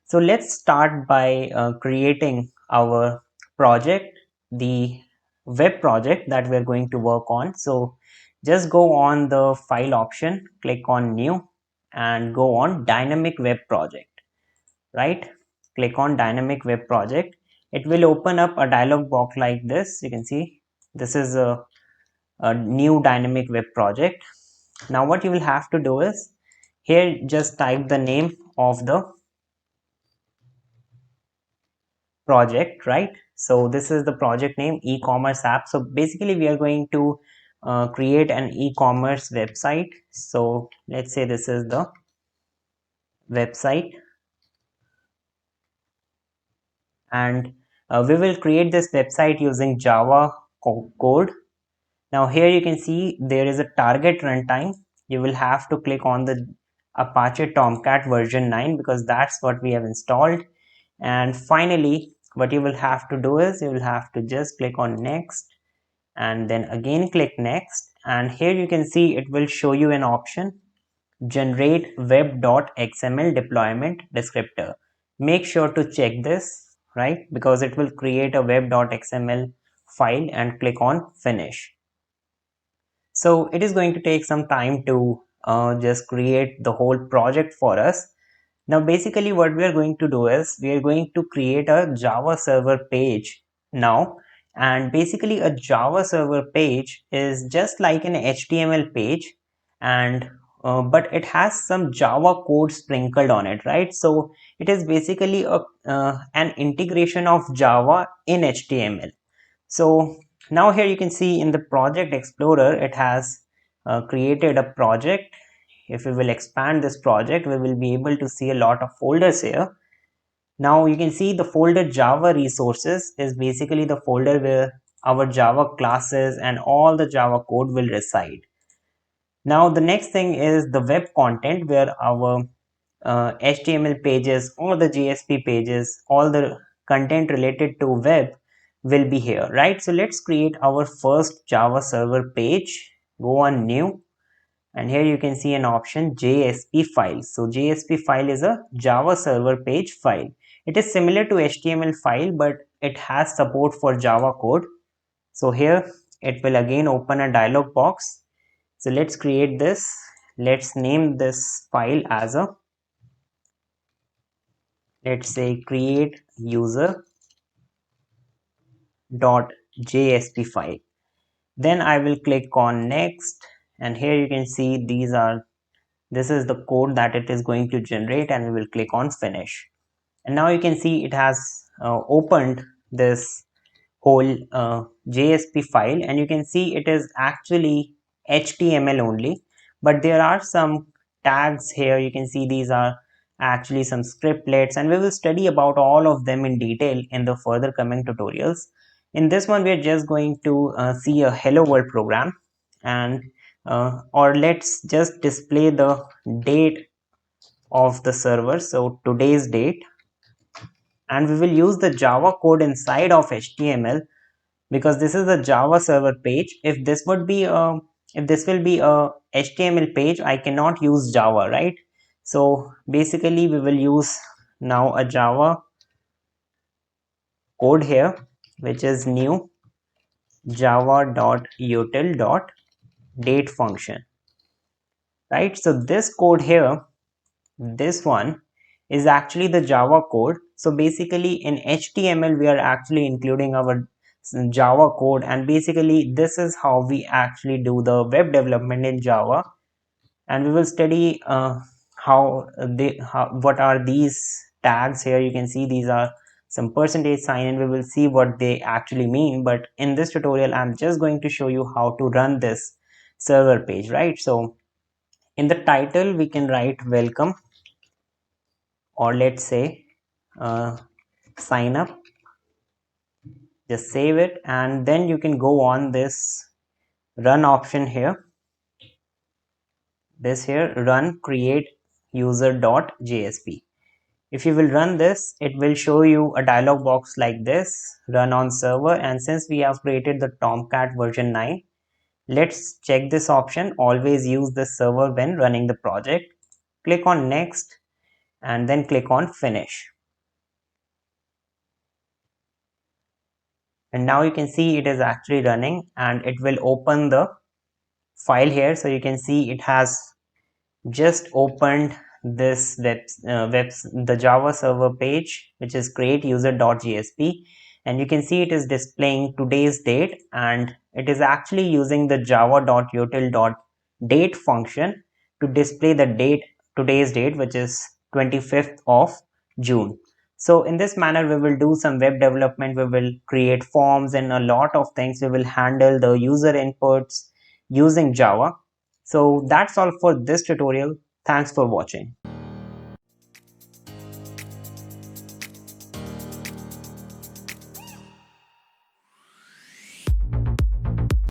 So let's start by creating our project, the web project that we're going to work on. So just go on the file option, click on new and go on dynamic web project, right? Click on dynamic web project. It will open up a dialog box like this. You can see this is a new dynamic web project. Now what you will have to do is here just type the name of the project, right? So this is the project name, e-commerce app. So basically we are going to create an e-commerce website. So let's say this is the website, and we will create this website using Java code. Now here you can see there is a target runtime. You will have to click on the Apache Tomcat version 9 because that's what we have installed. And finally what you will have to do is you will have to just click on next and then again click next, and here you can see it will show you an option, generate web.xml deployment descriptor. Make sure to check this, right, because it will create a web.xml file, and click on finish. So it is going to take some time to just create the whole project for us. Now basically what we are going to do is we are going to create a Java server page now, and basically a Java server page is just like an HTML page, and but it has some Java code sprinkled on it, right? So it is basically a an integration of Java in HTML. So now here you can see in the project explorer it has created a project. If we will expand this project, we will be able to see a lot of folders here. Now you can see the folder Java resources is basically the folder where our Java classes and all the Java code will reside. Now the next thing is the web content, where our HTML pages, all the JSP pages, all the content related to web will be here, right? So let's create our first Java server page. Go on new, and here you can see an option JSP file. So JSP file is a Java server page file. It is similar to HTML file, but it has support for Java code. So here it will again open a dialog box. So let's create this. Let's name this file as a, let's say, create user.jsp file. Then I will click on next, and here you can see this is the code that it is going to generate, and we will click on finish. And now you can see it has opened this whole JSP file, and you can see it is actually HTML only, but there are some tags here. You can see these are actually some scriptlets, and we will study about all of them in detail in the further coming tutorials. In this one we are just going to see a hello world program, and or let's just display the date of the server, so today's date, and we will use the Java code inside of HTML because this is a Java server page. If this will be a HTML page, I cannot use Java, right? So basically we will use now a Java code here, which is new java.util.date function, right? So this code here, this one is actually the Java code. So basically in HTML we are actually including our Java code, and basically this is how we actually do the web development in Java. And we will study what are these tags here. You can see these are some percentage sign, and we will see what they actually mean. But in this tutorial I'm just going to show you how to run this server page, right? So in the title we can write welcome, or let's say sign up. Just save it, and then you can go on this run option here, this here, run create user.jsp. If you will run this, it will show you a dialog box like this, run on server. And since we have created the Tomcat version 9, let's check this option, always use the server when running the project. Click on next and then click on finish. and now you can see it is actually running, and it will open the file here. So you can see it has just opened this the Java server page, which is createuser.jsp, and you can see it is displaying today's date, and it is actually using the java.util.date function to display the today's date, which is 25th of June. So in this manner, we will do some web development, we will create forms and a lot of things. We will handle the user inputs using Java. So that's all for this tutorial. Thanks for watching.